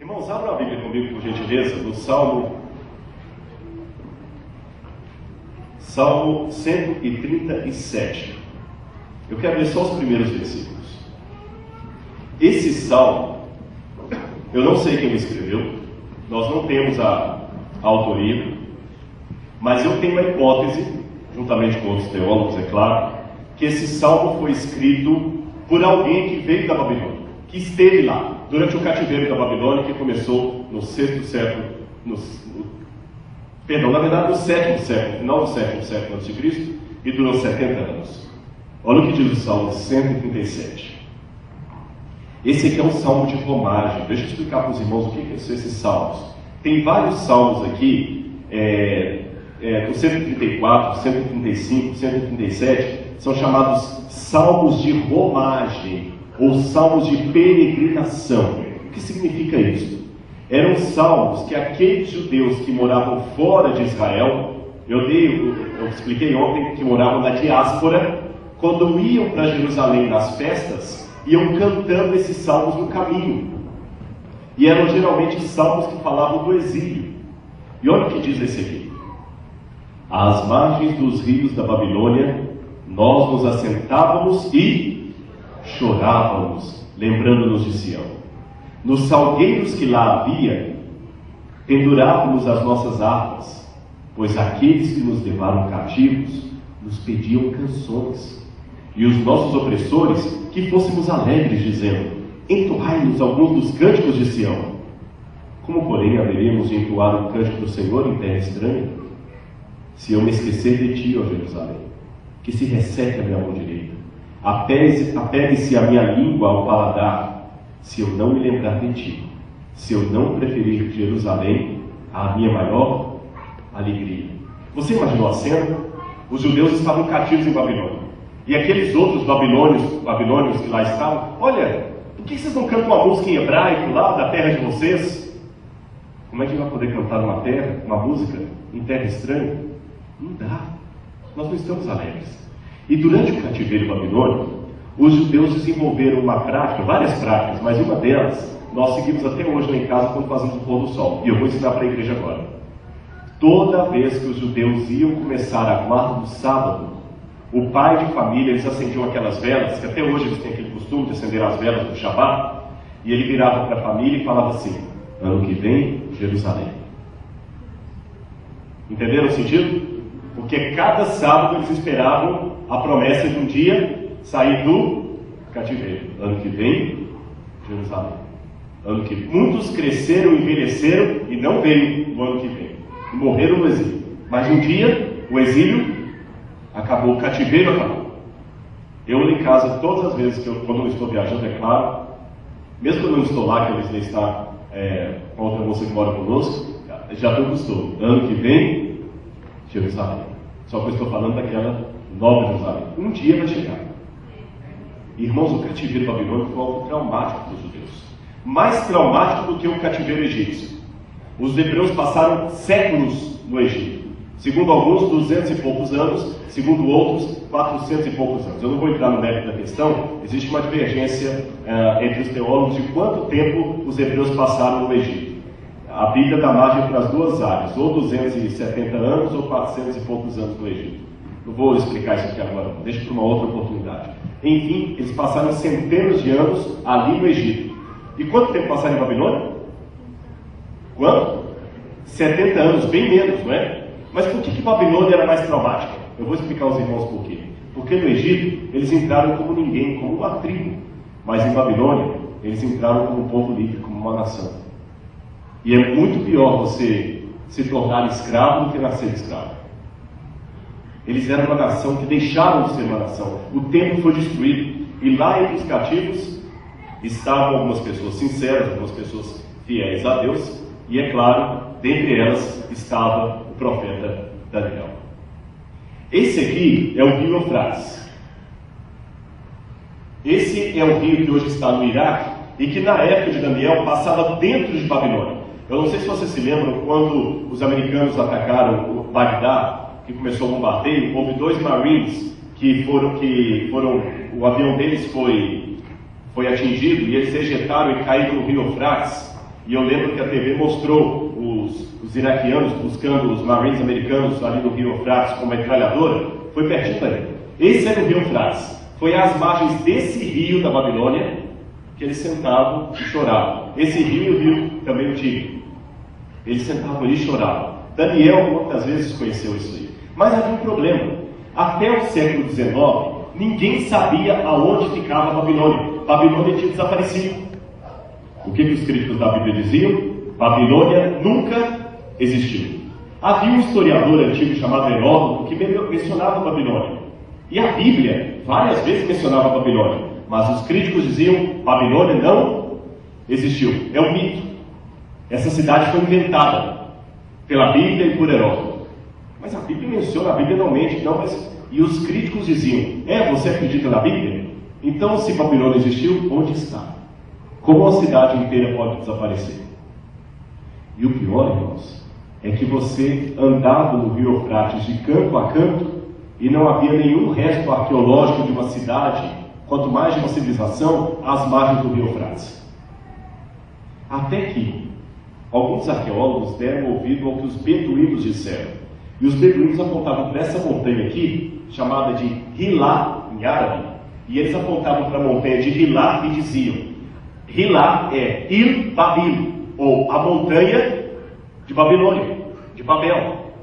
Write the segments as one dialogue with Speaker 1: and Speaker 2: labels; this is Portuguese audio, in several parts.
Speaker 1: Irmãos, abra a Bíblia comigo, por gentileza, no Salmo 137. Eu quero ler só os primeiros versículos. Esse salmo, eu não sei quem escreveu, nós não temos a autoria, mas eu tenho uma hipótese, juntamente com outros teólogos, é claro, que esse salmo foi escrito por alguém que veio da Babilônia, que esteve lá durante o cativeiro da Babilônia, que começou no sexto século, no sétimo século, final do sétimo século a.C., e durou 70 anos. Olha o que diz o Salmo 137. Esse aqui é um salmo de romagem. Deixa eu explicar para os irmãos o que são esses salmos. Tem vários salmos aqui, o 134, 135, 137, são chamados salmos de romagem, ou salmos de peregrinação. O que significa isso? Eram salmos que aqueles judeus que moravam fora de Israel, eu expliquei ontem que moravam na diáspora, quando iam para Jerusalém nas festas, iam cantando esses salmos no caminho. E eram geralmente salmos que falavam do exílio. E olha o que diz esse aqui: às margens dos rios da Babilônia, nós nos assentávamos e chorávamos, lembrando-nos de Sião. Nos salgueiros que lá havia, pendurávamos as nossas harpas, pois aqueles que nos levaram cativos nos pediam canções, e os nossos opressores que fôssemos alegres, dizendo: entoai-nos alguns dos cânticos de Sião. Como, porém, haveremos de entoar o cântico do Senhor em terra estranha? Se eu me esquecer de ti, ó Jerusalém, que se resseque a minha mão direita, apegue-se a minha língua ao paladar, se eu não me lembrar de ti, se eu não preferir Jerusalém à minha maior alegria. Você imaginou a cena? Os judeus estavam cativos em Babilônia, e aqueles outros babilônios que lá estavam: olha, por que vocês não cantam uma música em hebraico lá da terra de vocês? Como é que vai poder cantar uma música em terra estranha? Não dá, nós não estamos alegres. E durante o cativeiro babilônico, os judeus desenvolveram uma prática, várias práticas, mas uma delas nós seguimos até hoje lá em casa quando fazemos o pôr do sol, e eu vou ensinar para a igreja agora. Toda vez que os judeus iam começar a guarda do sábado, o pai de família, eles acendiam aquelas velas, que até hoje eles têm aquele costume de acender as velas do Shabat, e ele virava para a família e falava assim: ano que vem, Jerusalém. Entenderam o sentido? Porque cada sábado eles esperavam a promessa de um dia sair do cativeiro. Ano que vem, Jerusalém. Ano que muitos cresceram, envelheceram e não veio no ano que vem. E morreram no exílio. Mas um dia, o exílio acabou, o cativeiro acabou. Eu lá em casa, todas as vezes quando eu estou viajando, é claro, mesmo quando eu não estou lá, que a Lisney está com outra moça que mora conosco, já estou costume. Ano que vem, Jerusalém. Só que eu estou falando daquela nova Jerusalém. Um dia vai chegar. Irmãos, o cativeiro babilônico foi algo traumático para os judeus. Mais traumático do que o cativeiro egípcio. Os hebreus passaram séculos no Egito. Segundo alguns, 200 e poucos anos. Segundo outros, 400 e poucos anos. Eu não vou entrar no mérito da questão. Existe uma divergência entre os teólogos de quanto tempo os hebreus passaram no Egito. A Bíblia dá margem para as duas áreas, ou 270 anos ou 400 e poucos anos no Egito. Não vou explicar isso aqui agora, deixa para uma outra oportunidade. Enfim, eles passaram centenas de anos ali no Egito. E quanto tempo passaram em Babilônia? Quanto? 70 anos, bem menos, não é? Mas por que Babilônia era mais traumática? Eu vou explicar aos irmãos por quê. Porque no Egito, eles entraram como ninguém, como uma tribo. Mas em Babilônia, eles entraram como um povo livre, como uma nação. E é muito pior você se tornar escravo do que nascer escravo. Eles eram uma nação que deixaram de ser uma nação. O templo foi destruído. E lá entre os cativos estavam algumas pessoas sinceras, algumas pessoas fiéis a Deus. E é claro, dentre elas estava o profeta Daniel. Esse aqui é o rio Eufrates. Esse é o rio que hoje está no Iraque e que na época de Daniel passava dentro de Babilônia. Eu não sei se vocês se lembram quando os americanos atacaram o Bagdá, que começou o bombardeio. Houve 2 Marines que foram, o avião deles foi atingido e eles se ejetaram e caíram no rio Eufrates. E eu lembro que a TV mostrou os iraquianos buscando os marines americanos ali no rio Eufrates com metralhadora. Foi pertinho daí. Esse era o rio Eufrates. Foi às margens desse rio da Babilônia que eles sentavam e choravam. Esse rio e o rio também o Tigre. Eles sentavam ali e choravam. Daniel muitas vezes conheceu isso aí. Mas havia um problema. Até o século XIX, ninguém sabia aonde ficava a Babilônia. Babilônia tinha desaparecido. O que os críticos da Bíblia diziam? Babilônia nunca existiu. Havia um historiador antigo chamado Heródoto que mencionava a Babilônia. E a Bíblia várias vezes mencionava a Babilônia. Mas os críticos diziam: Babilônia não existiu. É um mito. Essa cidade foi inventada pela Bíblia e por Heródoto. Mas a Bíblia menciona, a Bíblia não mente, não, mas... E os críticos diziam: você acredita na Bíblia? Então, se Babilônia existiu, onde está? Como a cidade inteira pode desaparecer? E o pior, irmãos, é que você andava no rio Eufrates de canto a canto e não havia nenhum resto arqueológico de uma cidade, quanto mais de uma civilização, às margens do rio Eufrates. Até que alguns arqueólogos deram ouvido ao que os beduínos disseram. E os beduínos apontavam para essa montanha aqui, chamada de Hilá, em árabe, e eles apontavam para a montanha de Hilá e diziam: Hilá é Il-Babil, ou a montanha de Babilônia, de Babel.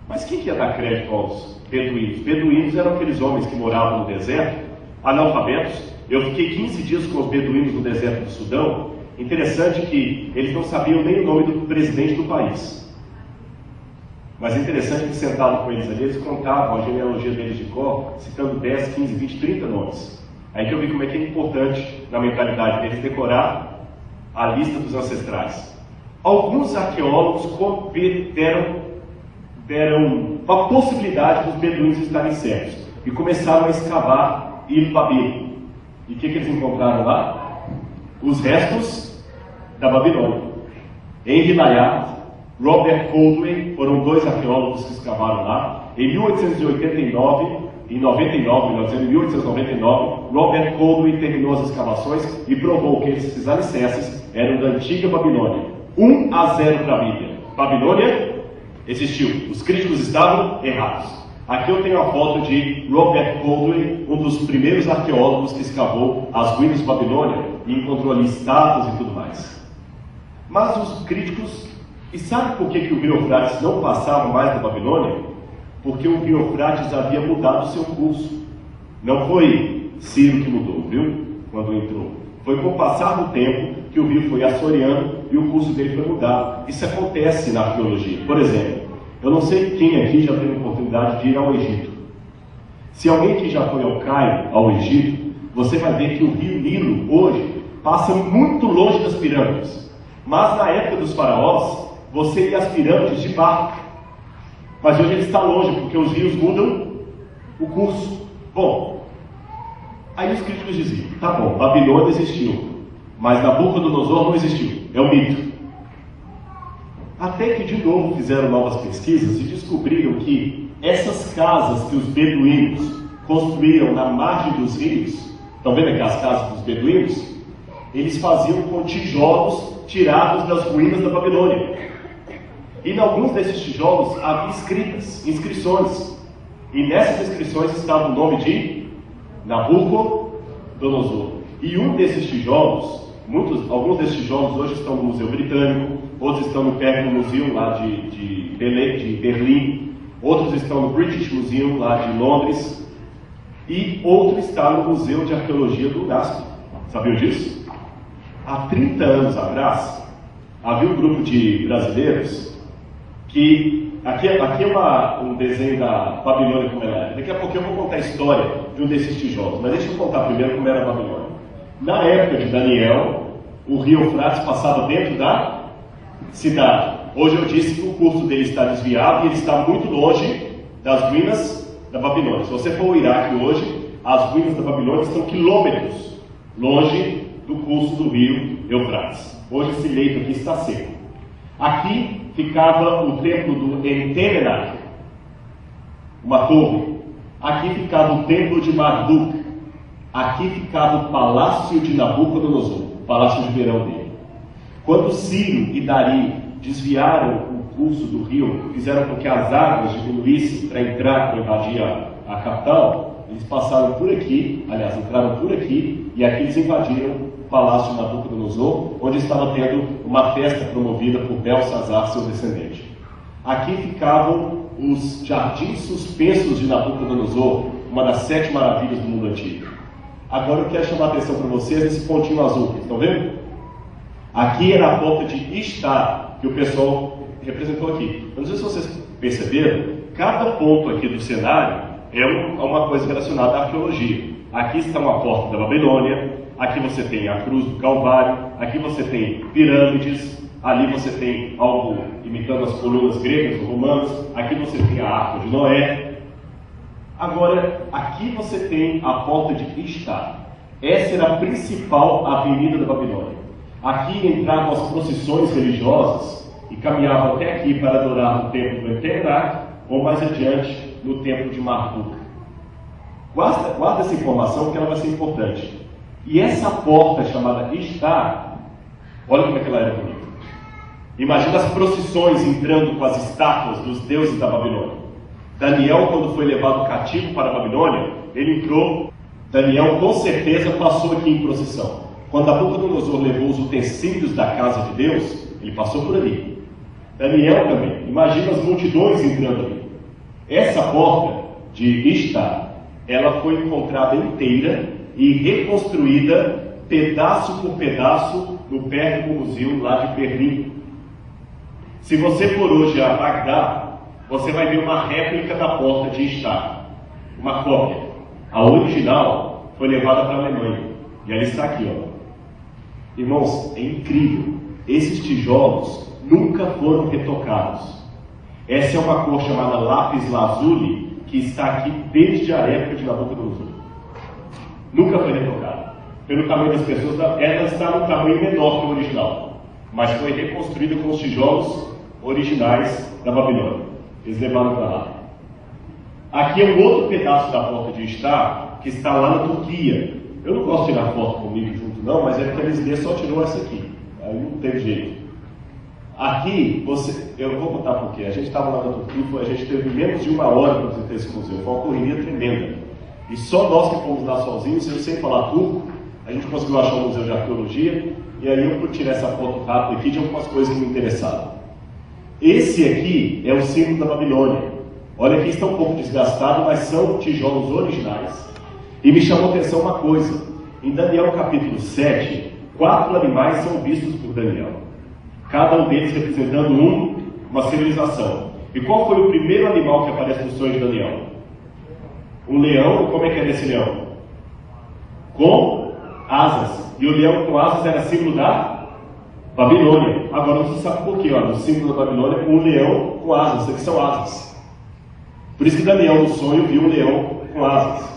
Speaker 1: Mas quem que ia dar crédito aos beduínos? Beduínos eram aqueles homens que moravam no deserto, analfabetos. Eu fiquei 15 dias com os beduínos no deserto do Sudão. Interessante que eles não sabiam nem o nome do presidente do país. Mas é interessante que sentado com eles ali, eles contavam a genealogia deles de cor, citando 10, 15, 20, 30 nomes. Aí que eu vi como é que é importante na mentalidade deles decorar a lista dos ancestrais. Alguns arqueólogos deram uma possibilidade dos beduínos estarem certos e começaram a escavar Il-Babil. E o que eles encontraram lá? Os restos da Babilônia. Em Hilayat, Robert Coldwell, foram dois arqueólogos que escavaram lá. Em 1889, em 1899, Robert Coldwell terminou as escavações e provou que esses alicerces eram da antiga Babilônia. 1-0 para a Bíblia. Babilônia existiu. Os críticos estavam errados. Aqui eu tenho a foto de Robert Coldwell, um dos primeiros arqueólogos que escavou as ruínas de Babilônia e encontrou ali estátuas e tudo mais. Mas os críticos... E sabe por que o rio Eufrates não passava mais da Babilônia? Porque o rio Eufrates havia mudado o seu curso. Não foi Ciro que mudou, viu? Quando entrou. Foi com o passar do tempo que o rio foi assoreando e o curso dele foi mudado. Isso acontece na arqueologia. Por exemplo, eu não sei quem aqui já teve a oportunidade de ir ao Egito. Se alguém que já foi ao Cairo, ao Egito, você vai ver que o rio Nilo, hoje, passa muito longe das pirâmides. Mas na época dos faraós, você ia às pirâmides de barco. Mas hoje ele está longe, porque os rios mudam o curso. Bom, aí os críticos diziam: tá bom, Babilônia existiu, mas Nabucodonosor não existiu. É um mito. Até que de novo fizeram novas pesquisas e descobriram que essas casas que os beduínos construíam na margem dos rios, estão vendo aqui as casas dos beduínos? Eles faziam com tijolos tirados das ruínas da Babilônia. E em alguns desses tijolos havia inscrições. E nessas inscrições estava o nome de Nabucodonosor. E um desses tijolos, alguns desses tijolos hoje estão no Museu Britânico, outros estão no Pergamon Museum lá de Berlim, outros estão no British Museum lá de Londres, e outro está no Museu de Arqueologia do UNASP. Sabiam disso? Há 30 anos atrás, havia um grupo de brasileiros que... Aqui é um desenho da Babilônia como ela era. Daqui a pouco eu vou contar a história de um desses tijolos, mas deixa eu contar primeiro como era a Babilônia. Na época de Daniel, o rio Eufrates passava dentro da cidade. Hoje eu disse que o curso dele está desviado e ele está muito longe das ruínas da Babilônia. Se você for ao Iraque hoje, as ruínas da Babilônia estão quilômetros longe do curso do rio Eufrates. Hoje esse leito aqui está seco. Aqui ficava o templo do Entemenach, uma torre. Aqui ficava o templo de Marduk. Aqui ficava o palácio de Nabucodonosor, o palácio de verão dele. Quando Ciro e Dari desviaram o curso do rio, fizeram com que as águas diminuíssem para entrar, para invadir a capital, eles passaram por aqui, aliás, entraram por aqui, e aqui eles invadiram o palácio de Nabucodonosor, onde estava tendo uma festa promovida por Belsazar, seu descendente. Aqui ficavam os jardins suspensos de Nabucodonosor, uma das 7 maravilhas do mundo antigo. Agora eu quero chamar a atenção para vocês nesse pontinho azul, estão vendo? Aqui era a porta de Ishtar, que o pessoal representou aqui. Eu não sei se vocês perceberam, cada ponto aqui do cenário é uma coisa relacionada à arqueologia. Aqui está uma porta da Babilônia, aqui você tem a cruz do Calvário, aqui você tem pirâmides, ali você tem algo imitando as colunas gregas ou romanas, aqui você tem a Arca de Noé. Agora, aqui você tem a porta de Ishtar. Essa era a principal avenida da Babilônia. Aqui entravam as procissões religiosas e caminhavam até aqui para adorar no templo do Enterak ou mais adiante no templo de Marduk. Guarda essa informação que ela vai ser importante. E essa porta chamada Ishtar, olha como é que ela era bonita. Imagina as procissões entrando com as estátuas dos deuses da Babilônia. Daniel, quando foi levado cativo para a Babilônia, ele entrou. Daniel com certeza passou aqui em procissão. Quando Nabucodonosor levou os utensílios da casa de Deus, ele passou por ali. Daniel também. Imagina as multidões entrando ali. Essa porta de Ishtar, ela foi encontrada inteira e reconstruída pedaço por pedaço no Perto Museu lá de Berlim. Se você for hoje a Bagdá, você vai ver uma réplica da porta de Ishtar, uma cópia. A original foi levada para a Alemanha e ela está aqui, ó. Irmãos, é incrível. Esses tijolos nunca foram retocados. Essa é uma cor chamada lápis lazuli, que está aqui desde a época de Nabucodonosor. Nunca foi retocada. Pelo tamanho das pessoas, ela está no tamanho menor que o original, mas foi reconstruída com os tijolos originais da Babilônia. Eles levaram para lá. Aqui é um outro pedaço da porta de Ishtar, que está lá na Turquia. Eu não posso tirar foto comigo junto não, mas é porque a Elisnê só tirou essa aqui. Aí não teve jeito. Aqui, eu vou contar por quê. A gente estava lá na Turquia, a gente teve menos de 1 hora para visitar esse museu. Foi uma correria tremenda. E só nós que fomos lá sozinhos, eu sem falar turco, a gente conseguiu achar um museu de arqueologia, e aí eu pude tirar essa foto rápida aqui de algumas coisas que me interessaram. Esse aqui é o símbolo da Babilônia. Olha aqui, está um pouco desgastado, mas são tijolos originais. E me chamou a atenção uma coisa. Em Daniel capítulo 7, 4 animais são vistos por Daniel. Cada um deles representando uma civilização. E qual foi o primeiro animal que aparece no sonho de Daniel? Um leão. Como é que era esse leão? Com asas. E o leão com asas era símbolo da Babilônia. Agora você sabe por quê? O símbolo da Babilônia é um leão com asas. Isso aqui são asas. Por isso que Daniel no sonho viu um leão com asas.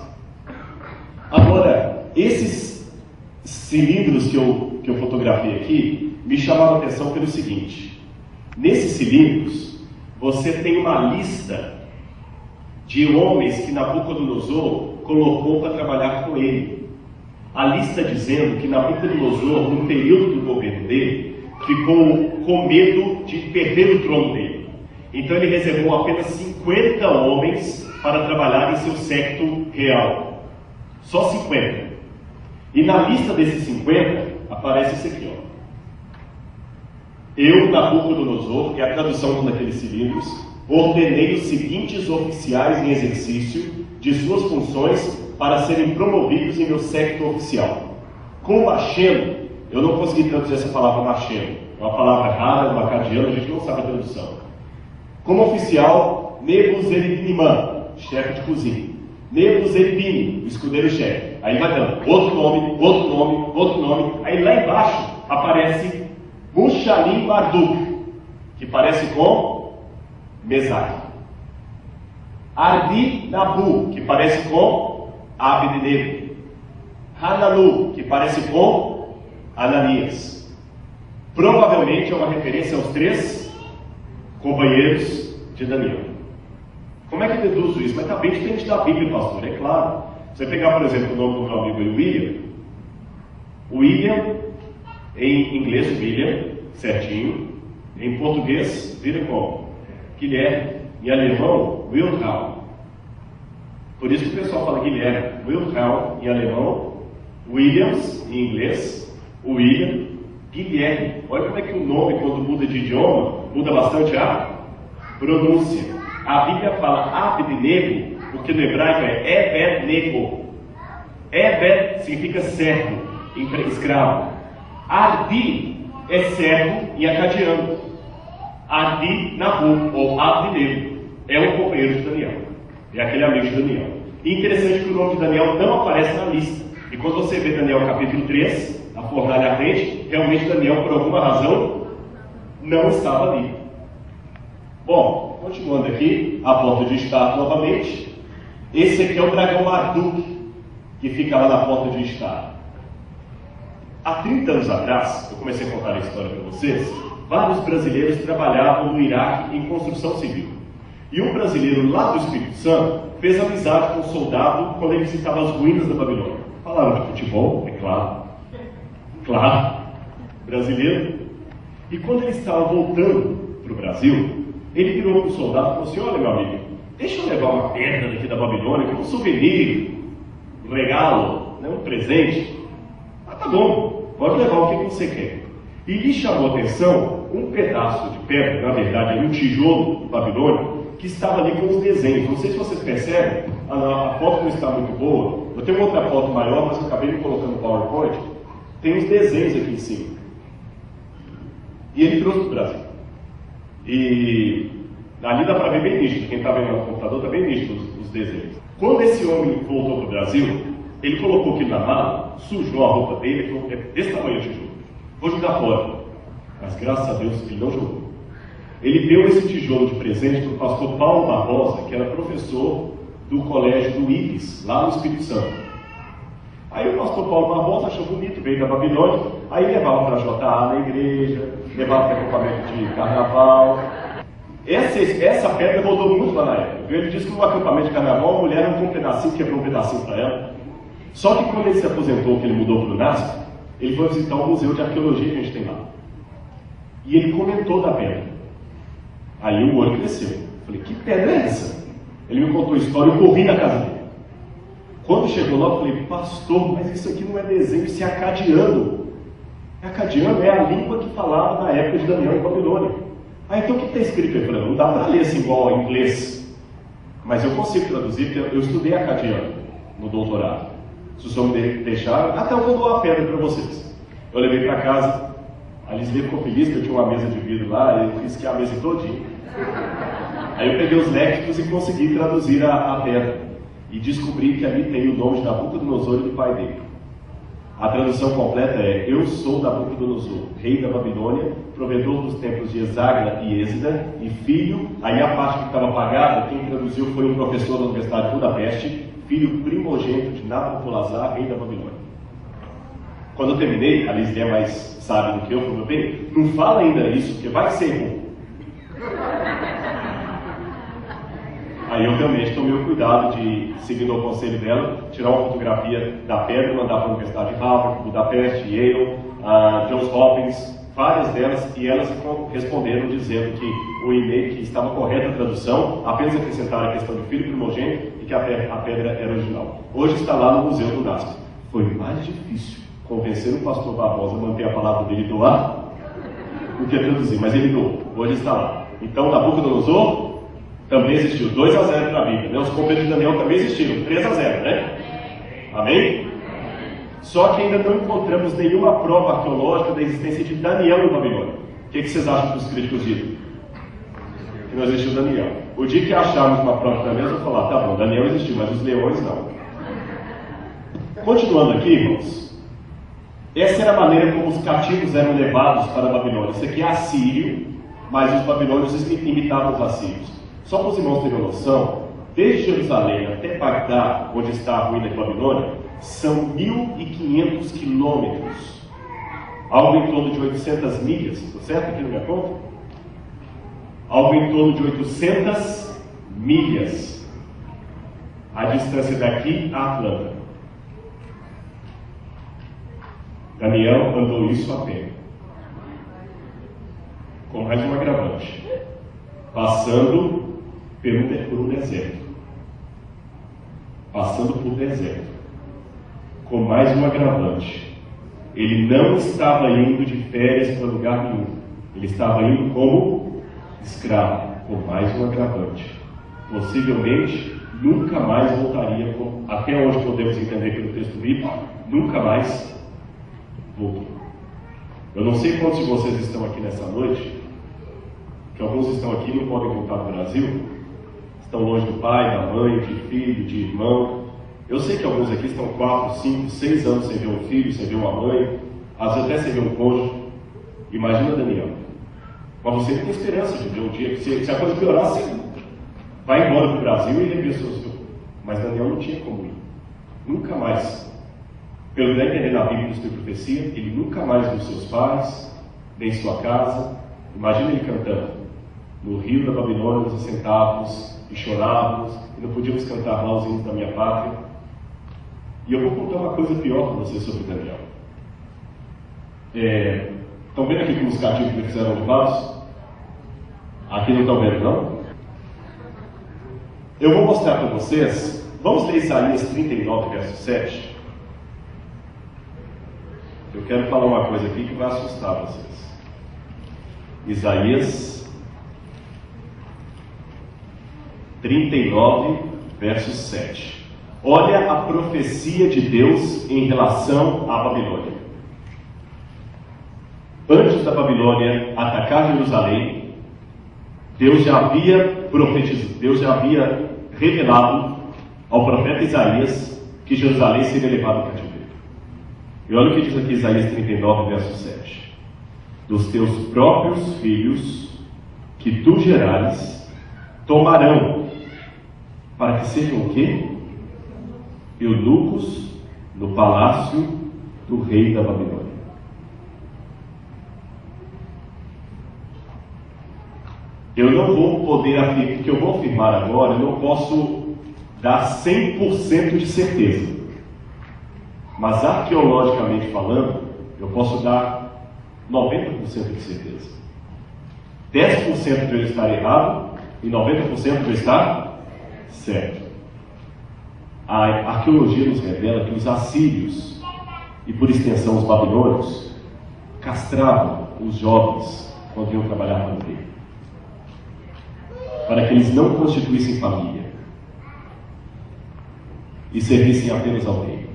Speaker 1: Agora, esses cilindros que eu fotografei aqui me chamaram a atenção pelo seguinte. Nesses cilindros, você tem uma lista de homens que Nabucodonosor colocou para trabalhar com ele. A lista dizendo que Nabucodonosor, no período do governo dele, ficou com medo de perder o trono dele. Então ele reservou apenas 50 homens para trabalhar em seu séquito real. Só 50. E na lista desses 50 aparece esse aqui, ó. Eu, Nabucodonosor, que é a tradução de um daqueles cilindros, ordenei os seguintes oficiais em exercício de suas funções para serem promovidos em meu séquito oficial. Com Macheno, eu não consegui traduzir essa palavra Macheno. É uma palavra rara, no acadiano, a gente não sabe a tradução. Como oficial, Nebuzaradan, chefe de cozinha. Nebuzaradan, o escudeiro-chefe. Aí vai dando outro nome, outro nome, outro nome. Aí lá embaixo aparece Mushalim Marduk, que parece com Mesaque. Ardi Nabu, que parece com Abednego. Hananu, que parece com Ananias. Provavelmente é uma referência aos 3 companheiros de Daniel. Como é que eu deduzo isso? Mas está bem diferente da Bíblia, pastor, é claro. Você pegar, por exemplo, o nome do meu amigo William. William, em inglês, William, certinho. Em português, vira como? Guilherme. Em alemão, Wilhelm. Por isso que o pessoal fala Guilherme. Wilhelm em alemão, Williams em inglês, William, Guilherme. Olha como é que o nome, quando muda de idioma, muda bastante a pronúncia. A Bíblia fala Abednego, porque no hebraico é Ebed-nego. Ebed significa servo, escravo. Ardi é servo em acadiano. Ardi Nahu, ou Abednego, é o companheiro de Daniel. É aquele amigo de Daniel. E interessante que o nome de Daniel não aparece na lista. E quando você vê Daniel capítulo 3, a fornalha ardente, realmente Daniel, por alguma razão, não estava ali. Bom, continuando aqui, a porta de estátua novamente. Esse aqui é o dragão Marduk, que fica lá na porta de estátua. Há 30 anos atrás, eu comecei a contar a história para vocês, vários brasileiros trabalhavam no Iraque em construção civil. E um brasileiro lá do Espírito Santo fez amizade com um soldado quando ele visitava as ruínas da Babilônia. Falaram de futebol, é claro. Claro, brasileiro. E quando ele estava voltando para o Brasil, ele virou para o soldado e falou assim: olha, meu amigo, deixa eu levar uma pedra daqui da Babilônia, como um souvenir, um regalo, né, um presente. Ah, tá bom, pode levar o que você quer. E lhe chamou a atenção um pedaço de pedra, na verdade, um tijolo babilônico, que estava ali com os desenhos. Não sei se vocês percebem, a foto não está muito boa. Eu tenho outra foto maior, mas eu acabei me colocando no PowerPoint. Tem os desenhos aqui em cima. E ele trouxe para o Brasil. E ali dá para ver bem nítido. Quem está vendo no computador está bem nítido os desenhos. Quando esse homem voltou para o Brasil, ele colocou aquilo na mala, sujou a roupa dele e falou: é desse tamanho o tijolo, vou jogar fora. Mas graças a Deus ele não jogou. Ele deu esse tijolo de presente para o pastor Paulo Barbosa, que era professor do colégio do Ibis, lá no Espírito Santo. Aí o pastor Paulo Barbosa achou bonito, veio da Babilônia, aí levava para a JA na igreja, levava para acampamento de carnaval. Essa pedra rodou muito lá na época. Ele disse que no acampamento de carnaval a mulher arrancou um pedacinho, quebrou um pedacinho para ela. Só que quando ele se aposentou, que ele mudou para o NASP, ele foi visitar o museu de arqueologia que a gente tem lá. E ele comentou da pedra. Aí o olho cresceu. Falei: que pedra é essa? Ele me contou a história, eu corri na casa dele. Quando chegou lá, eu falei: pastor, mas isso aqui não é desenho, isso é acadiano. Acadiano é a língua que falava na época de Daniel em Babilônia. Ah, então o que está escrito? Eu falei: não dá para ler assim igual ao inglês, mas eu consigo traduzir, porque eu estudei acadiano no doutorado. Se o senhor me deixar, até eu vou doar a pedra para vocês. Eu levei para casa, a Lisbeth ficou feliz que eu tinha uma mesa de vidro lá, eu risquei a mesa todinha. Aí eu peguei os léxicos e consegui traduzir a pedra. E descobri que ali tem o nome de Nabucodonosor e do pai dele. A tradução completa é: eu sou Nabucodonosor, rei da Babilônia, provedor dos templos de Esagna e Êxida, e filho. Aí a parte que estava apagada, quem traduziu foi um professor da Universidade de Budapeste, filho primogênito de Nabopolassar, rei da Babilônia. Quando eu terminei, a Liz é mais sábia do que eu, falou: bem, não fala ainda isso, porque vai ser bom. Aí eu realmente tomei o cuidado de, seguindo o conselho dela, tirar uma fotografia da pedra, mandar para a Universidade de Harvard, Budapeste, Yale, Johns Hopkins, várias delas, e elas responderam dizendo que o e-mail, que estava correta a tradução, apenas acrescentaram a questão de filho primogênito e que a pedra era original. Hoje está lá no Museu do NASP. Foi mais difícil convencer o pastor Barbosa a manter a palavra dele e doar do que traduzir, mas ele doou. Hoje está lá. Então, Nabucodonosor também existiu, 2-0 na Bíblia, né? Os companheiros de Daniel também existiram, 3-0, né? Amém? Só que ainda não encontramos nenhuma prova arqueológica da existência de Daniel em Babilônia. O que vocês acham que os críticos dizem? Que não existiu Daniel. O dia que acharmos uma prova de Daniel, eu vou falar: tá bom, Daniel existiu, mas os leões não. Continuando aqui, irmãos, essa era a maneira como os cativos eram levados para a Babilônia. Isso aqui é assírio, mas os babilônios imitavam os assírios. Só para os irmãos terem noção, desde Jerusalém até Bagdá, onde está a ruína de Babilônia, são 1.500 quilômetros, algo em torno de 800 milhas, estou certo aqui na minha conta? Algo em torno de 800 milhas, a distância daqui a Atlanta. Daniel andou isso a pé. mais um agravante, passando por um deserto. Passando por deserto. Com mais um agravante. Ele não estava indo de férias para lugar nenhum. Ele estava indo como escravo, com mais um agravante. Possivelmente, nunca mais voltaria, até onde podemos entender pelo texto bíblico, nunca mais voltou. Eu não sei quantos de vocês estão aqui nessa noite, que alguns estão aqui e não podem voltar para o Brasil, estão longe do pai, da mãe, de filho, de irmão. Eu sei que alguns aqui estão 4, 5, 6 anos sem ver um filho, sem ver uma mãe, às vezes até sem ver um cônjuge. Imagina Daniel. Mas você tem esperança de ver um dia que se a coisa piorar, você vai embora para o Brasil e rever seus filhos. Mas Daniel não tinha como ir. Nunca mais. Pelo que entender na Bíblia e profecia, ele nunca mais viu seus pais, nem sua casa. Imagina ele cantando. No rio da Babilônia nos assentávamos e chorávamos, e não podíamos cantar lá os hinos da minha pátria. E eu vou contar uma coisa pior para vocês sobre Daniel. Estão vendo aqui como os cativos que fizeram levados? Aqui não estão vendo, não? Eu vou mostrar para vocês. Vamos ler Isaías 39, verso 7. Eu quero falar uma coisa aqui que vai assustar vocês. Isaías 39, verso 7. Olha a profecia de Deus em relação à Babilônia. Antes da Babilônia atacar Jerusalém, Deus já havia profetizado, Deus já havia revelado ao profeta Isaías que Jerusalém seria levado ao cativeiro. E olha o que diz aqui Isaías 39, verso 7. Dos teus próprios filhos que tu gerares, tomarão, para que sejam o quê? Eunucos no palácio do rei da Babilônia. Eu não vou poder afirmar, o que eu vou afirmar agora, eu não posso dar 100% de certeza. Mas arqueologicamente falando, eu posso dar 90% de certeza. 10% de eu estar errado e 90% de eu estar certo. A arqueologia nos revela que os assírios, e por extensão os babilônios, castravam os jovens quando iam trabalhar para o rei, para que eles não constituíssem família e servissem apenas ao rei.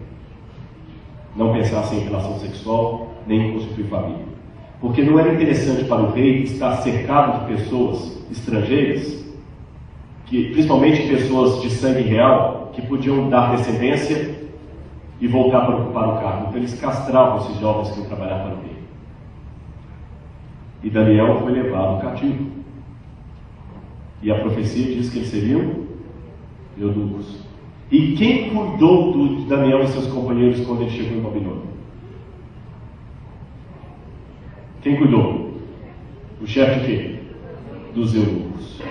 Speaker 1: Não pensassem em relação sexual, nem em constituir família. Porque não era interessante para o rei estar cercado de pessoas estrangeiras, principalmente pessoas de sangue real, que podiam dar descendência e voltar para ocupar o cargo. Então eles castravam esses jovens que iam trabalhar para o rei. E Daniel foi levado cativo. E a profecia diz que eles seriam eunucos. E quem cuidou de Daniel e seus companheiros quando ele chegou em Babilônia? Quem cuidou? O chefe de quê? Dos eunucos.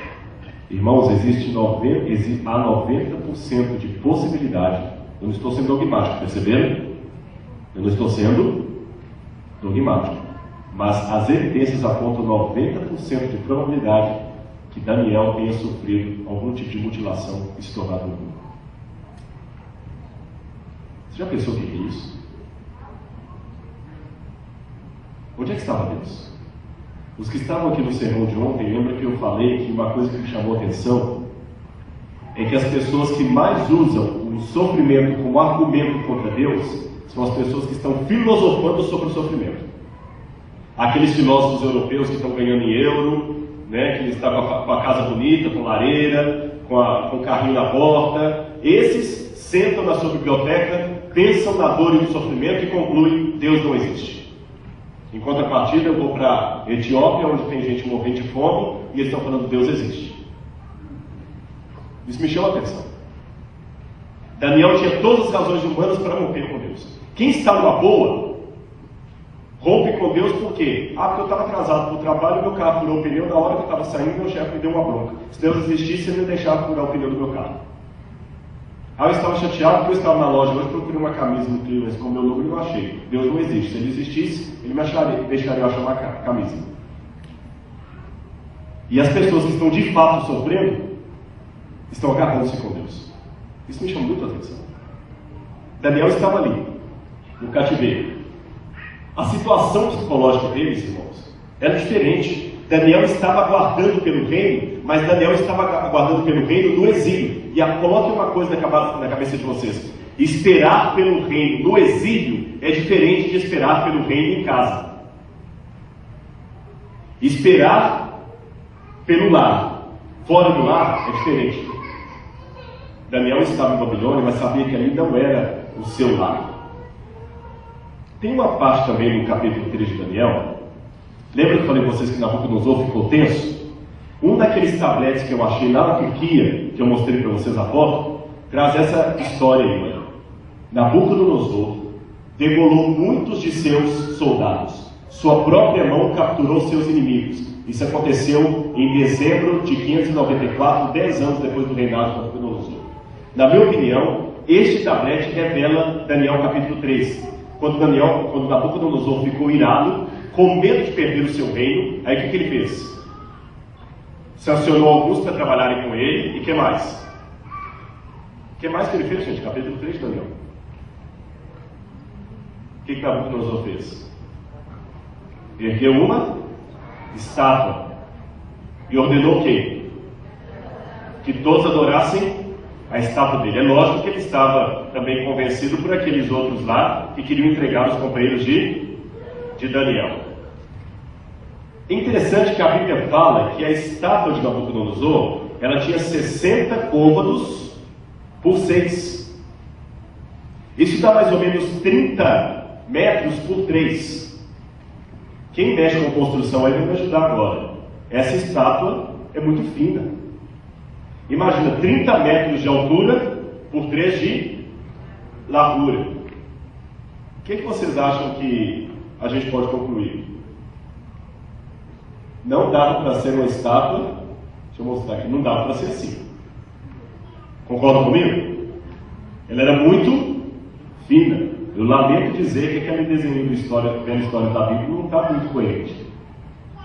Speaker 1: Irmãos, há 90% de possibilidade. Eu não estou sendo dogmático, perceberam? Eu não estou sendo dogmático. Mas as evidências apontam 90% de probabilidade que Daniel tenha sofrido algum tipo de mutilação e se tornado eunuco. Você já pensou o que é isso? Onde é que estava Deus? Os que estavam aqui no sermão de ontem, lembra que eu falei que uma coisa que me chamou a atenção é que as pessoas que mais usam o sofrimento como argumento contra Deus são as pessoas que estão filosofando sobre o sofrimento. Aqueles filósofos europeus que estão ganhando em euro, né, que estão com a casa bonita, com lareira, com o carrinho na porta, esses sentam na sua biblioteca, pensam na dor e no sofrimento e concluem: Deus não existe. Em contrapartida, eu vou para a Etiópia, onde tem gente morrendo de fome, e eles estão falando: Deus existe. Isso me chama a atenção. Daniel tinha todas as razões humanas para romper com Deus. Quem está numa boa, rompe com Deus por quê? Porque eu estava atrasado para o trabalho, meu carro furou o pneu, na hora que eu estava saindo, meu chefe me deu uma bronca. Se Deus existisse, ele não deixava furar o pneu do meu carro. Eu estava chateado porque eu estava na loja hoje, procurei uma camisa no Clearance com o meu número e não achei. Deus não existe. Se ele existisse, ele me deixaria eu achar uma camisa. E as pessoas que estão de fato sofrendo estão agarrando-se com Deus. Isso me chama muito a atenção. Daniel estava ali, no cativeiro. A situação psicológica deles, irmãos, era diferente. Daniel estava aguardando pelo reino, mas Daniel estava aguardando pelo reino no exílio. E coloque uma coisa na cabeça de vocês: esperar pelo reino no exílio é diferente de esperar pelo reino em casa. Esperar pelo lar, fora do lar, é diferente. Daniel estava em Babilônia, mas sabia que ali não era o seu lar. Tem uma parte também no capítulo 3 de Daniel. Lembra que eu falei para vocês que Nabucodonosor ficou tenso? Um daqueles tabletes que eu achei lá na Turquia, que eu mostrei para vocês a foto, traz essa história aí, mano. Nabucodonosor degolou muitos de seus soldados. Sua própria mão capturou seus inimigos. Isso aconteceu em dezembro de 594, 10 anos depois do reinado de Nabucodonosor. Na minha opinião, este tablete revela Daniel capítulo 3. Quando Nabucodonosor ficou irado, com medo de perder o seu reino, aí o que ele fez? Sancionou alguns para trabalharem com ele, e o que mais? O que mais que ele fez, gente? Capítulo 3 de Daniel. O que Nabucodonosor fez? Ergueu uma estátua e ordenou o quê? Que todos adorassem a estátua dele. É lógico que ele estava também convencido por aqueles outros lá que queriam entregar os companheiros de Daniel. É interessante que a Bíblia fala que a estátua de Nabucodonosor, ela tinha 60 côvados por 6. Isso dá mais ou menos 30 metros por 3. Quem mexe com construção aí vai me ajudar agora. Essa estátua é muito fina. Imagina, 30 metros de altura por 3 de largura. O que vocês acham que a gente pode concluir? Não dava para ser uma estátua, deixa eu mostrar aqui, não dava para ser assim. Concordam comigo? Ela era muito fina. Eu lamento dizer que aquele desenho da história da Bíblia não está muito coerente.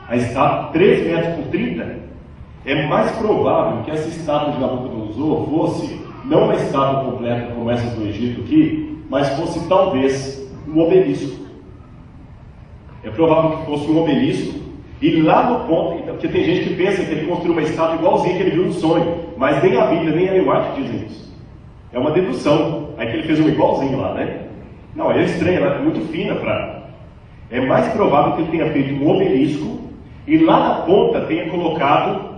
Speaker 1: A estátua, 3 metros por 30, é mais provável que essa estátua de Nabucodonosor fosse não uma estátua completa como essa do Egito aqui, mas fosse talvez um obelisco. É provável que fosse um obelisco, e lá no ponto, porque tem gente que pensa que ele construiu uma estátua igualzinha que ele viu no sonho, mas nem a Bíblia, nem a Ellen White dizem isso. É uma dedução. Aí que ele fez um igualzinho lá, né? Não, é estranho, ela é muito fina para... É mais provável que ele tenha feito um obelisco e lá na ponta tenha colocado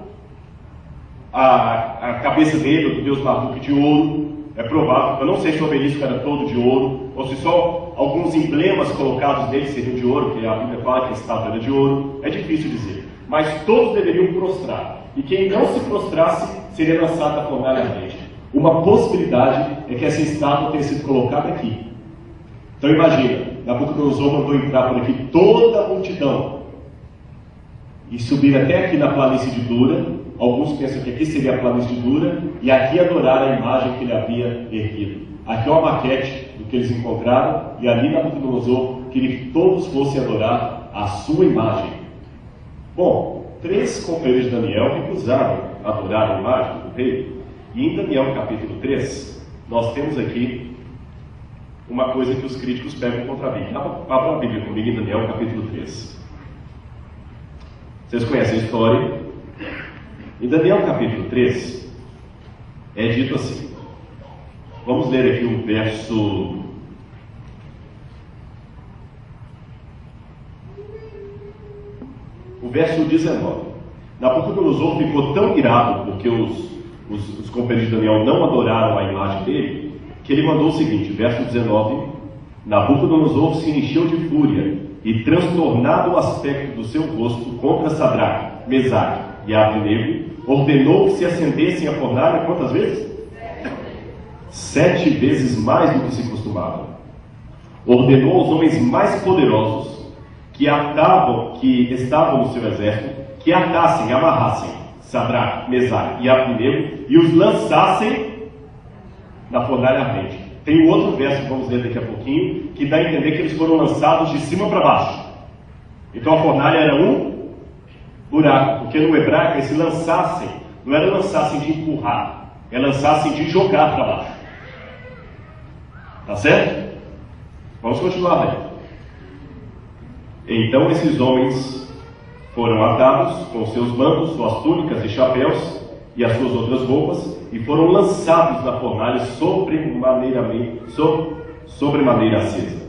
Speaker 1: a cabeça dele, do deus Marduk, de ouro. É provável. Eu não sei se o obelisco era todo de ouro ou se só alguns emblemas colocados nele seriam de ouro, porque a Bíblia fala que a estátua era de ouro. É difícil dizer. Mas todos deveriam prostrar. E quem não se prostrasse seria lançado na fornalha ardente. Uma possibilidade é que essa estátua tenha sido colocada aqui. Então imagina, Nabucodonosor mandou entrar por aqui toda a multidão e subir até aqui na planície de Dura. Alguns pensam que aqui seria a planície de Dura e aqui adorar a imagem que ele havia erguido. Aqui é uma maquete do que eles encontraram e ali Nabucodonosor queria que todos fossem adorar a sua imagem. Bom, 3 companheiros de Daniel recusaram adorar a imagem do rei. E em Daniel capítulo 3, nós temos aqui uma coisa que os críticos pegam contra a Bíblia. Abra a Bíblia comigo em Daniel capítulo 3. Vocês conhecem a história? Em Daniel capítulo 3, é dito assim. Vamos ler aqui o verso... O verso 19. Nabucodonosor ficou tão irado porque os companheiros de Daniel não adoraram a imagem dele, que ele mandou o seguinte, verso 19: Nabucodonosor se encheu de fúria e, transtornado o aspecto do seu rosto contra Sadraque, Mesaque e Abdenego, ordenou que se acendessem a fornalha quantas vezes? 7 vezes mais do que se costumava. Ordenou aos homens mais poderosos que estavam no seu exército, que atassem, amarrassem Sadraque, Mesaque e Abdenego e os lançassem na fornalha ardente. Tem um outro verso que vamos ler daqui a pouquinho, que dá a entender que eles foram lançados de cima para baixo. Então a fornalha era um buraco, porque no hebraico eles se lançassem, não era lançassem de empurrar, é lançassem de jogar para baixo. Tá certo? Vamos continuar, né? Então esses homens foram atados com seus mantos, suas túnicas e chapéus e as suas outras roupas, e foram lançados na fornalha sobremaneira acesa,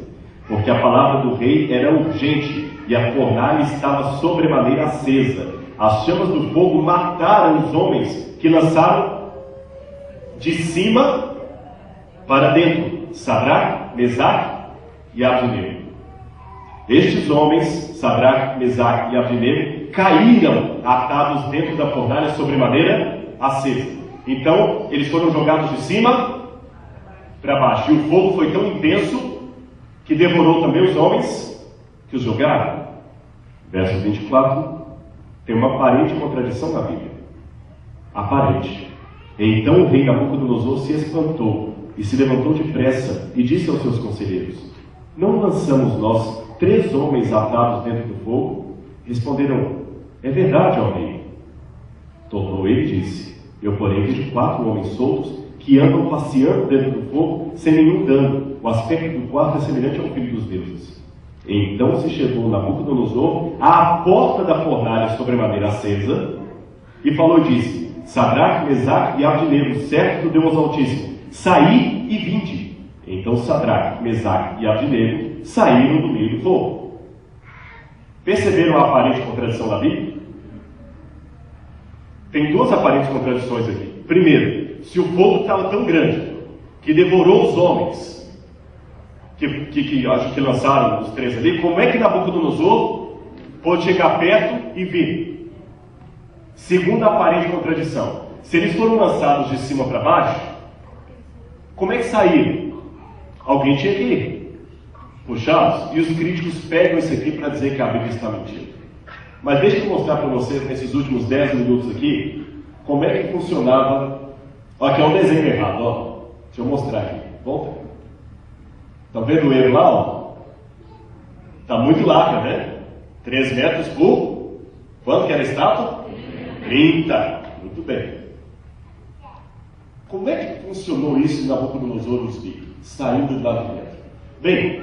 Speaker 1: porque a palavra do rei era urgente, e a fornalha estava sobremaneira acesa. As chamas do fogo mataram os homens que lançaram de cima para dentro, Sadraque, Mesaque e Abdenego. Estes homens, Sadraque, Mesaque e Abdenego, caíram atados dentro da fornalha sobremaneira acesa. Então, eles foram jogados de cima para baixo. E o fogo foi tão intenso que devorou também os homens que os jogaram. Verso 24 tem uma aparente contradição na Bíblia. Aparente. Então o rei Nabucodonosor se espantou e se levantou depressa e disse aos seus conselheiros: não lançamos nós 3 homens atados dentro do fogo? Responderam: é verdade, ó rei. Tornou ele e disse: eu, porém, vejo 4 homens soltos que andam passeando dentro do fogo sem nenhum dano. O aspecto do quarto é semelhante ao filho dos deuses. Então se chegou Nabucodonosor à porta da fornalha sobremaneira acesa e falou e disse: Sadraque, Mesaque e Abdenego, servos do Deus Altíssimo, saí e vinde. Então Sadraque, Mesaque e Abdenego saíram do meio do fogo. Perceberam a aparente contradição da Bíblia? Tem 2 aparentes contradições aqui. Primeiro, se o fogo estava tão grande que devorou os homens que acho que lançaram os 3 ali, como é que Nabucodonosor pôde chegar perto e vir? Segunda aparente contradição: se eles foram lançados de cima para baixo, como é que saíram? Alguém tinha que ir puxá-los. E os críticos pegam isso aqui para dizer que a Bíblia está mentindo. Mas deixa eu mostrar para vocês, nesses últimos 10 minutos aqui, como é que funcionava. Ó, aqui é um desenho errado, ó. Deixa eu mostrar aqui. Volta. Estão vendo o erro lá, ó? Está muito larga, né? 3 metros por... Quanto que era a estátua? 30. Muito bem. Como é que funcionou isso na Nabucodonosor nos bichos, saindo de lá de dentro? Bem,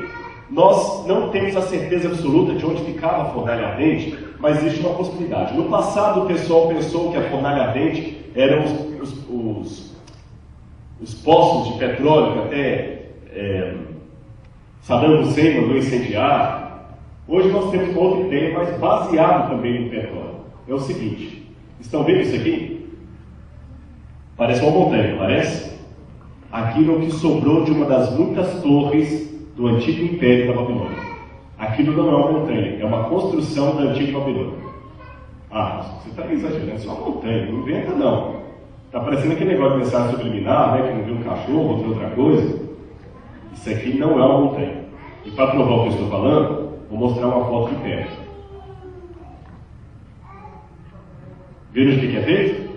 Speaker 1: nós não temos a certeza absoluta de onde ficava a fornalha ardente, mas existe uma possibilidade. No passado, o pessoal pensou que a fornalha ardente eram os poços de petróleo que até Saddam Hussein mandou incendiar. Hoje nós temos uma outra ideia, mas baseado também no petróleo. É o seguinte: estão vendo isso aqui? Parece uma montanha, não parece? Aquilo é o que sobrou de uma das muitas torres do antigo Império da Babilônia. Aquilo não é uma montanha, é uma construção da antiga Babilônia. Ah, você está exagerando, isso é uma montanha, não inventa não. Está parecendo aquele negócio de mensagem subliminar, né, que não viu um cachorro, ou outra coisa. Isso aqui não é uma montanha. E para provar o que eu estou falando, vou mostrar uma foto de perto. Viram o que é feito?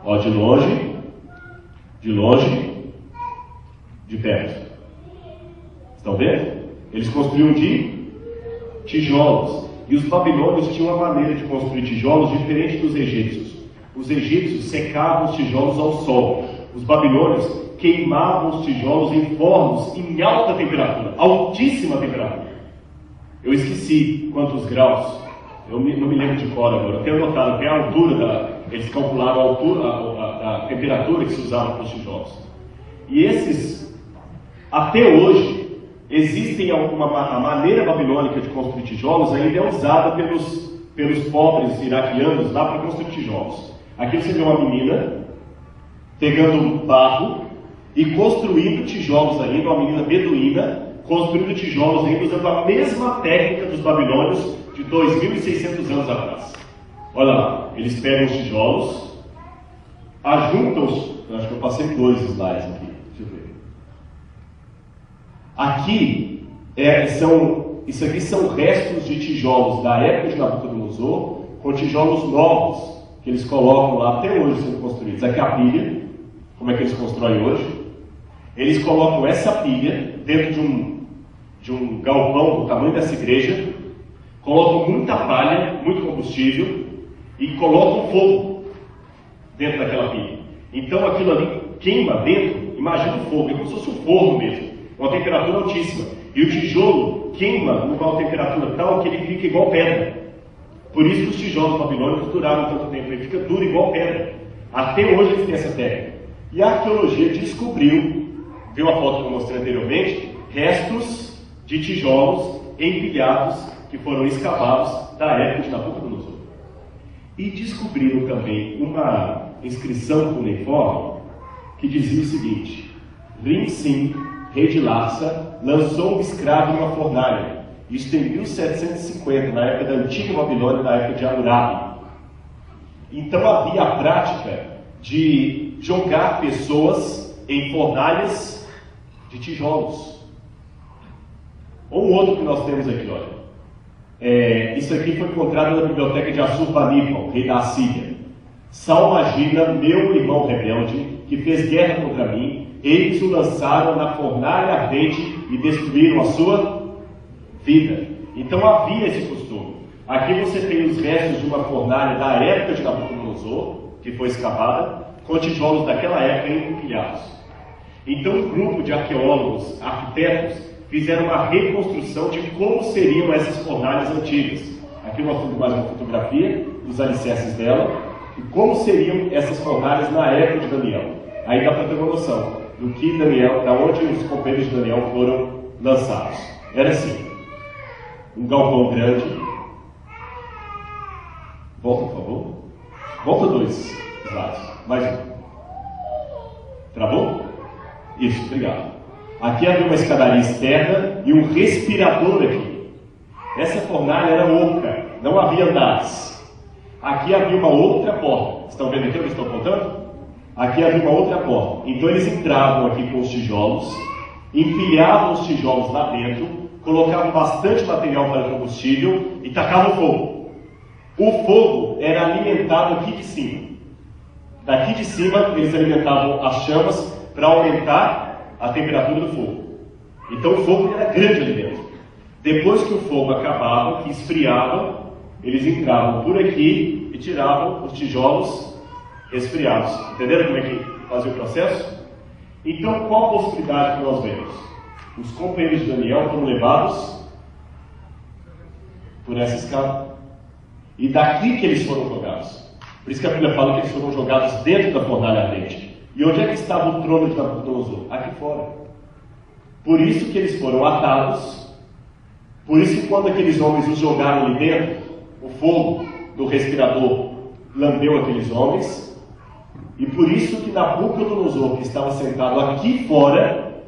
Speaker 1: Ó, de longe, de perto. Estão vendo? Eles construíam de tijolos. E os babilônios tinham uma maneira de construir tijolos diferente dos egípcios. Os egípcios secavam os tijolos ao sol. Os babilônios queimavam os tijolos em fornos em alta temperatura, altíssima temperatura. Eu esqueci quantos graus, eu não me lembro de cor agora. Eu tenho notado que é a altura eles calcularam a altura, a temperatura que se usava para os tijolos. E esses, até hoje, existem a maneira babilônica de construir tijolos ainda é usada pelos pobres iraquianos lá para construir tijolos. Aqui você vê uma menina pegando barro e construindo tijolos ainda, uma menina beduína construindo tijolos ainda usando a mesma técnica dos babilônios de 2.600 anos atrás. Olha lá, eles pegam os tijolos, ajuntam-os, acho que eu passei 2 slides aqui, deixa eu ver. Aqui, isso aqui são restos de tijolos da época de Nabucodonosor, com tijolos novos, que eles colocam lá até hoje sendo construídos. Aqui é a pilha, como é que eles constroem hoje? Eles colocam essa pilha dentro de um galpão do tamanho dessa igreja, colocam muita palha, muito combustível e colocam fogo dentro daquela pia. Então aquilo ali queima dentro, imagina o fogo, é como se fosse um forno mesmo, uma temperatura altíssima. E o tijolo queima numa temperatura tal que ele fica igual pedra. Por isso que os tijolos babilônicos duraram tanto tempo, ele fica duro igual pedra. Até hoje eles têm essa técnica. E a arqueologia descobriu, viu a foto que eu mostrei anteriormente, restos de tijolos empilhados que foram escavados da época de Nabucodonosor. E descobriram também uma inscrição cuneiforme que dizia o seguinte: Rim-Sim, rei de Larsa, lançou um escravo em uma fornalha. Isso em 1750, na época da antiga Babilônia, na época de Hammurabi. Então havia a prática de jogar pessoas em fornalhas de tijolos. Ou um outro que nós temos aqui, olha. Isso aqui foi encontrado na biblioteca de Assurbanipal, rei da Assíria. Salmagina, meu irmão rebelde, que fez guerra contra mim, eles o lançaram na fornalha ardente e destruíram a sua vida. Então havia esse costume. Aqui você tem os restos de uma fornalha da época de Nabucodonosor, que foi escavada, com tijolos daquela época empilhados. Então um grupo de arqueólogos, arquitetos, fizeram uma reconstrução de como seriam essas fornalhas antigas. Aqui nós temos mais uma fotografia dos alicerces dela, e como seriam essas fornalhas na época de Daniel. Aí dá para ter uma noção do que Daniel, da onde os companheiros de Daniel foram lançados. Era assim: um galpão grande. Volta, por favor. Volta 2 slides. Mais um. Travou? Isso, obrigado. Aqui havia uma escadaria externa e um respirador aqui. Essa fornalha era oca, não havia andares. Aqui havia uma outra porta. Estão vendo aqui onde estou apontando? Aqui havia uma outra porta. Então eles entravam aqui com os tijolos, empilhavam os tijolos lá dentro, colocavam bastante material para combustível e tacavam fogo. O fogo era alimentado aqui de cima. Daqui de cima eles alimentavam as chamas para aumentar a temperatura do fogo. Então o fogo era grande ali dentro. Depois que o fogo acabava, que esfriava, eles entravam por aqui e tiravam os tijolos resfriados. Entenderam como é que fazia o processo? Então qual a possibilidade que nós vemos? Os companheiros de Daniel foram levados por essa escada. E daqui que eles foram jogados. Por isso que a Bíblia fala que eles foram jogados dentro da fornalha ardente. E onde é que estava o trono de Nabucodonosor? Aqui fora. Por isso que eles foram atados. Por isso que quando aqueles homens os jogaram ali dentro, o fogo do respirador lambeu aqueles homens. E por isso que Nabucodonosor, que estava sentado aqui fora,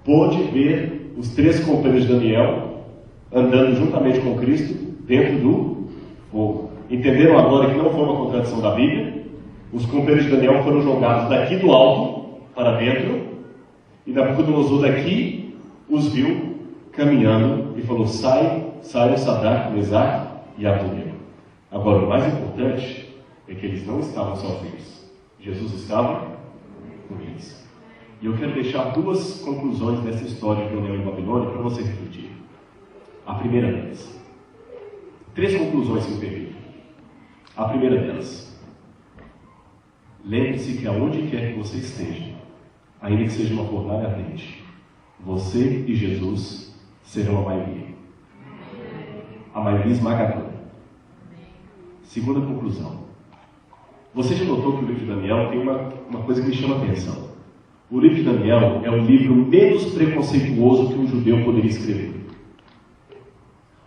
Speaker 1: pôde ver os 3 companheiros de Daniel andando juntamente com Cristo dentro do fogo. Entenderam agora que não foi uma contradição da Bíblia? Os companheiros de Daniel foram jogados daqui do alto para dentro, e Nabucodonosor daqui os viu caminhando e falou: saiam Sadraque, Mesaque e Abednego. Agora o mais importante é que eles não estavam sozinhos. Jesus estava com eles. E eu quero deixar 2 conclusões dessa história de Daniel e Babilônia para você refletir. A primeira delas. 3 conclusões que eu permito. A primeira delas. Lembre-se que aonde quer que você esteja, ainda que seja uma fornalha ardente, você e Jesus serão a maioria. A maioria esmagadora. Segunda conclusão. Você já notou que o livro de Daniel tem uma coisa que me chama a atenção. O livro de Daniel é o livro menos preconceituoso que um judeu poderia escrever.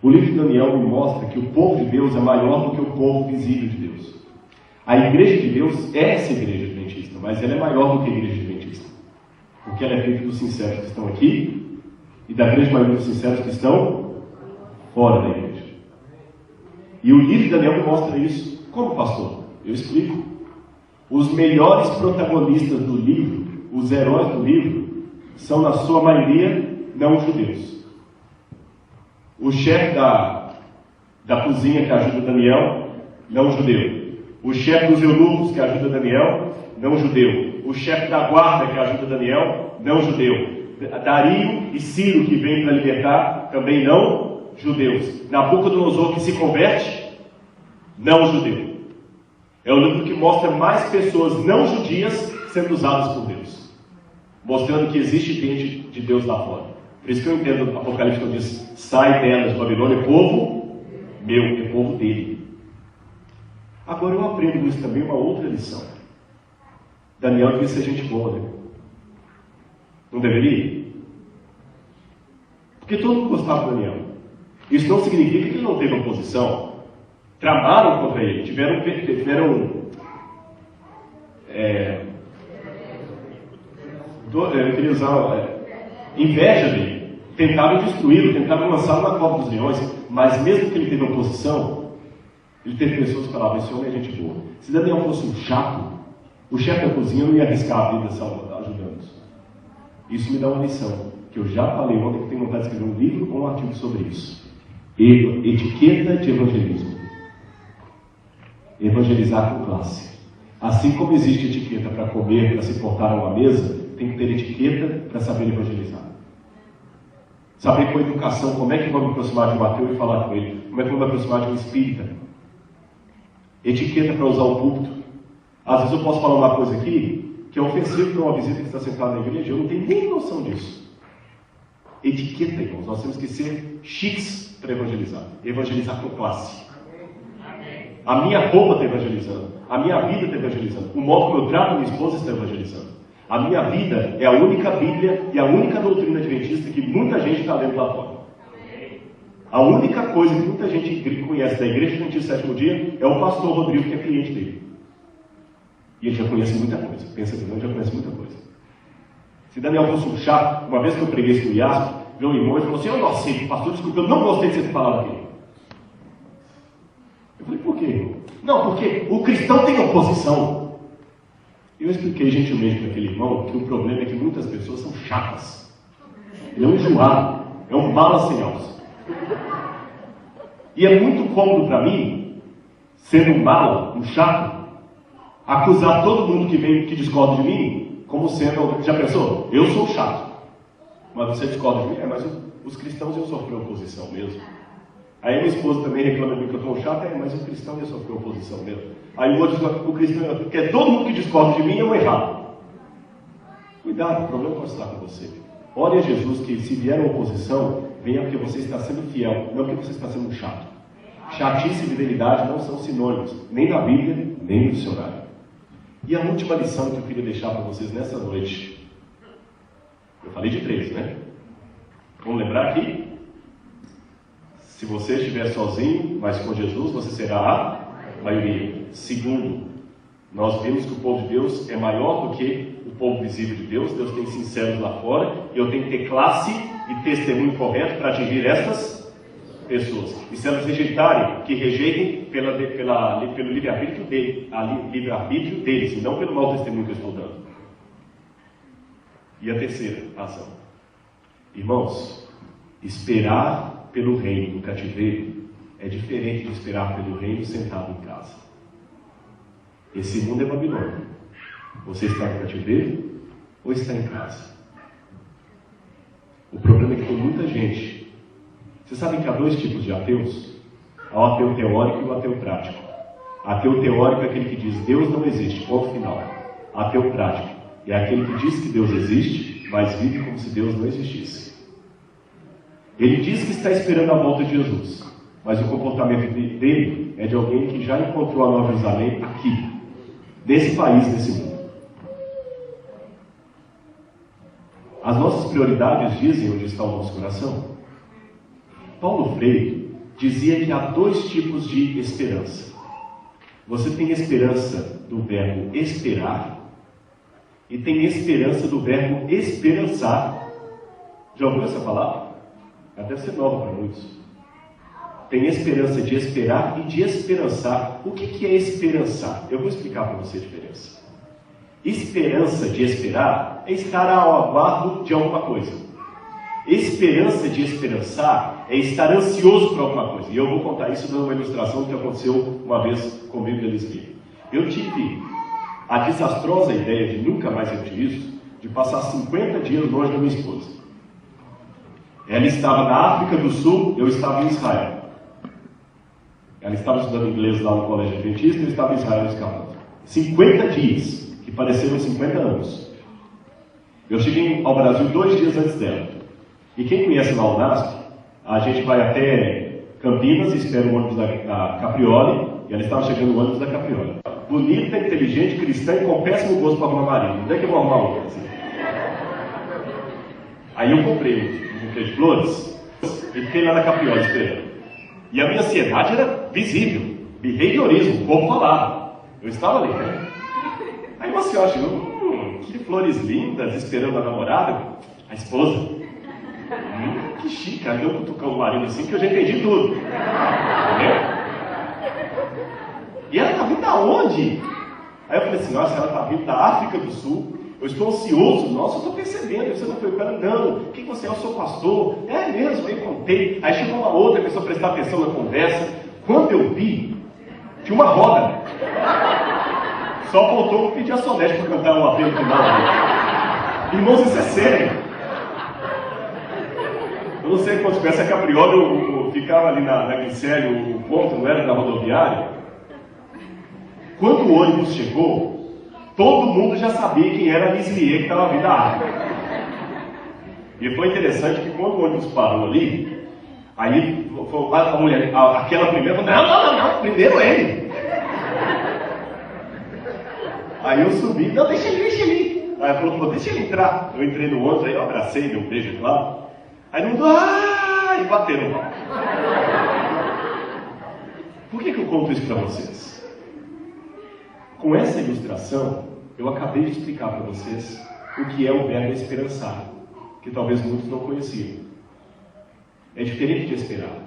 Speaker 1: O livro de Daniel me mostra que o povo de Deus é maior do que o povo visível de Deus. A igreja de Deus é essa igreja adventista, mas ela é maior do que a igreja adventista. Porque ela é feita dos sinceros que estão aqui e da grande maioria dos sinceros que estão fora da igreja. E o livro de Daniel me mostra isso. Como, pastor? Eu explico. Os melhores protagonistas do livro, os heróis do livro, são na sua maioria não judeus. O chefe da cozinha que ajuda Daniel, não judeu. O chefe dos eunucos que ajuda Daniel, não judeu. O chefe da guarda que ajuda Daniel, não judeu. Dario e Ciro que vem para libertar, também não judeus. Nabucodonosor que se converte, não judeu. É o livro que mostra mais pessoas não judias sendo usadas por Deus, mostrando que existe gente de Deus lá fora. Por isso que eu entendo o Apocalipse quando diz: sai delas, Babilônia, povo meu, é povo dele. Agora eu aprendo com isso também uma outra lição. Daniel devia ser gente boa, né? Não deveria? Porque todo mundo gostava de Daniel. Isso não significa que ele não teve oposição. Tramaram contra ele, tiveram eu queria usar inveja dele, tentaram destruí-lo, tentaram lançá-lo na cova dos leões, mas mesmo que ele teve oposição, ele teve pessoas que falavam: esse homem é gente boa. Se Daniel fosse um chato, o chefe da cozinha não ia arriscar a vida ajudando-nos. Isso me dá uma lição, que eu já falei ontem, que tenho vontade de escrever um livro ou um artigo sobre isso. Etiqueta de evangelismo. Evangelizar com classe. Assim como existe etiqueta para comer, para se portar a uma mesa, tem que ter etiqueta para saber evangelizar. Saber com educação como é que eu vou me aproximar de um ateu e falar com ele, como é que eu vou me aproximar de um espírita. Etiqueta para usar o púlpito. Às vezes eu posso falar uma coisa aqui que é ofensivo para uma visita que está sentada na igreja, eu não tenho nem noção disso. Etiqueta, irmãos, nós temos que ser chiques para evangelizar. Evangelizar com classe. A minha roupa está evangelizando, a minha vida está evangelizando, o modo como eu trato minha esposa está evangelizando. A minha vida é a única Bíblia e a única doutrina adventista que muita gente está lendo lá fora. A única coisa que muita gente conhece da Igreja Adventista Sétimo Dia é o pastor Rodrigo, que é cliente dele. E ele já conhece muita coisa. Pensa que não, ele já conhece muita coisa. Se Daniel fosse um chato, uma vez que eu preguei isso no IASP, veio um irmão e falou assim: eu não sei, pastor, desculpa, eu não gostei de você ter falado aqui. Eu falei: por quê, irmão? Não, porque o cristão tem oposição. Eu expliquei gentilmente para aquele irmão que o problema é que muitas pessoas são chatas. Ele é um enjoado, é um bala sem alça. E é muito cômodo para mim, sendo um bala, um chato, acusar todo mundo que discorda de mim como sendo: já pensou? Eu sou chato, mas você discorda de mim? Mas os cristãos iam sofrer oposição mesmo. Aí minha esposa também reclama de mim que eu estou chato: mas o cristão ia sofrer oposição mesmo. Aí o outro diz: o cristão, porque todo mundo que discorda de mim é um errado. Cuidado, o problema pode estar com você. Ore a Jesus que, se vier uma oposição, venha porque você está sendo fiel, não porque você está sendo chato. Chatice e fidelidade não são sinônimos, nem na Bíblia, nem no dicionário. E a última lição que eu queria deixar para vocês nessa noite. Eu falei de 3, né? Vamos lembrar aqui? Se você estiver sozinho, mas com Jesus, você será a maioria. Segundo, nós vimos que o povo de Deus é maior do que o povo visível de Deus. Deus tem sinceros lá fora, e eu tenho que ter classe e testemunho correto para atingir essas pessoas. E se elas rejeitarem, que rejeitem pelo livre-arbítrio deles, e não pelo mau testemunho que eu estou dando. E a terceira razão. Irmãos, esperar pelo reino no cativeiro é diferente de esperar pelo reino sentado em casa. Esse mundo é Babilônia. Você está no cativeiro ou está em casa? O problema é que tem muita gente. Vocês sabem que há 2 tipos de ateus? Há o ateu teórico e o ateu prático. Ateu teórico é aquele que diz: Deus não existe, ponto final. Ateu prático é aquele que diz que Deus existe, mas vive como se Deus não existisse. Ele diz que está esperando a volta de Jesus, mas o comportamento dele é de alguém que já encontrou a Nova Jerusalém aqui, nesse país, nesse mundo. As nossas prioridades dizem onde está o nosso coração. Paulo Freire dizia que há 2 tipos de esperança. Você tem esperança do verbo esperar e tem esperança do verbo esperançar. Já ouviu essa palavra? Ela deve ser nova para muitos. Tem esperança de esperar e de esperançar. O que é esperançar? Eu vou explicar para você a diferença. Esperança de esperar é estar ao aguardo de alguma coisa. Esperança de esperançar é estar ansioso por alguma coisa. E eu vou contar isso dando uma ilustração que aconteceu uma vez comigo e Elisabeth. Eu tive a desastrosa ideia, de nunca mais repetir isso, de passar 50 dias longe da minha esposa. Ela estava na África do Sul, eu estava em Israel. Ela estava estudando inglês lá no colégio adventista, eu estava em Israel escapando. 50 dias, que pareceram 50 anos. Eu cheguei ao Brasil 2 dias antes dela. E quem conhece lá o NASP, a gente vai até Campinas, espera o ônibus da Caprioli, e ela estava chegando no ônibus da Caprioli. Bonita, inteligente, cristã e com péssimo gosto para arrumar marido. Onde é que eu vou arrumar outra? Assim? Aí eu comprei um buquê de flores e fiquei lá na Caprioli esperando. E a minha ansiedade era visível, behaviorismo, o corpo falava. Eu estava ali, né? Aí uma senhora chegou, que flores lindas, esperando a namorada, a esposa. Que chique, aí deu um cutucão no marido assim que eu já entendi tudo. Entendeu? E ela está vindo da onde? Aí eu falei assim, nossa, ela está vindo da África do Sul. Eu estou ansioso, nossa, eu estou percebendo. Você não foi para não, o que você é? Eu sou pastor. É mesmo, aí eu contei. Aí chegou uma outra pessoa a prestar atenção na conversa. Quando eu vi, tinha uma roda. Só faltou eu pedir a Sonete para cantar um apelo final. Irmãos, isso é sério. Eu não sei quantos conhecem a Caprioli, eu ficava ali na Glicério, o ponto, não era na rodoviária. Quando o ônibus chegou, todo mundo já sabia quem era a Lislier que estava vindo da África. E foi interessante que quando o ônibus parou ali, aí a mulher, aquela primeira, falou, não, primeiro ele. Aí eu subi, não, deixa ele. Aí ela falou, deixa ele entrar. Eu entrei no ônibus, aí eu abracei, dei um beijo, claro. Aí não mudou, e bateram. Por que eu conto isso para vocês? Com essa ilustração, eu acabei de explicar para vocês o que é o verbo esperançar, que talvez muitos não conheciam. É diferente de esperar.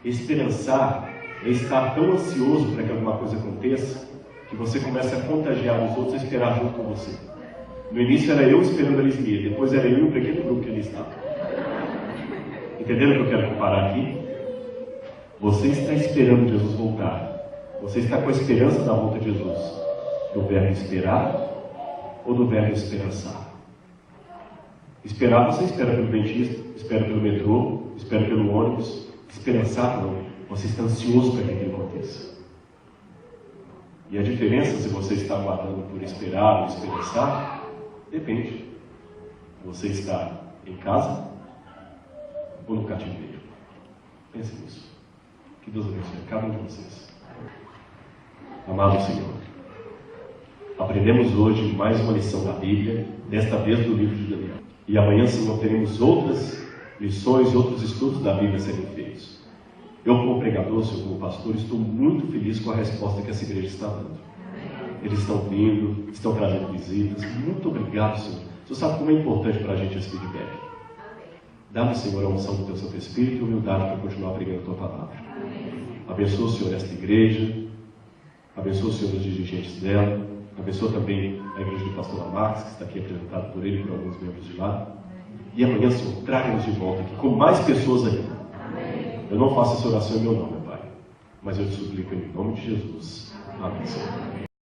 Speaker 1: Esperançar é estar tão ansioso para que alguma coisa aconteça, que você começa a contagiar os outros a esperar junto com você. No início era eu esperando a Lislier, depois era eu e um pequeno grupo que ali estava. Entenderam o que eu quero comparar aqui? Você está esperando Jesus voltar. Você está com a esperança da volta de Jesus. Do verbo esperar ou do verbo esperançar? Esperar, você espera pelo dentista, espera pelo metrô, espera pelo ônibus. Esperançar, não. Você está ansioso para que aquilo aconteça. E a diferença, se você está aguardando por esperar ou esperançar, depende. Você está em casa ou no cativeiro? Pense nisso. Que Deus abençoe a cada um de vocês. Amado Senhor, aprendemos hoje mais uma lição da Bíblia, desta vez do livro de Daniel. E amanhã, Senhor, teremos outras lições, outros estudos da Bíblia a serem feitos. Eu, como pregador, Senhor, como pastor, estou muito feliz com a resposta que essa igreja está dando. Eles estão vindo, estão trazendo visitas. Muito obrigado, Senhor. Você sabe como é importante para a gente esse feedback. Dá-me, Senhor, a unção do Teu Santo Espírito e humildade para continuar pregando a Tua palavra. Abençoa, Senhor, esta igreja. Abençoa, Senhor, os dirigentes dela. Abençoa também a igreja do pastor Marques, que está aqui apresentado por ele e por alguns membros de lá. E amanhã, Senhor, traga-nos de volta aqui com mais pessoas ainda. Eu não faço essa oração em meu nome, Pai, mas eu te suplico em nome de Jesus. Amém, Senhor.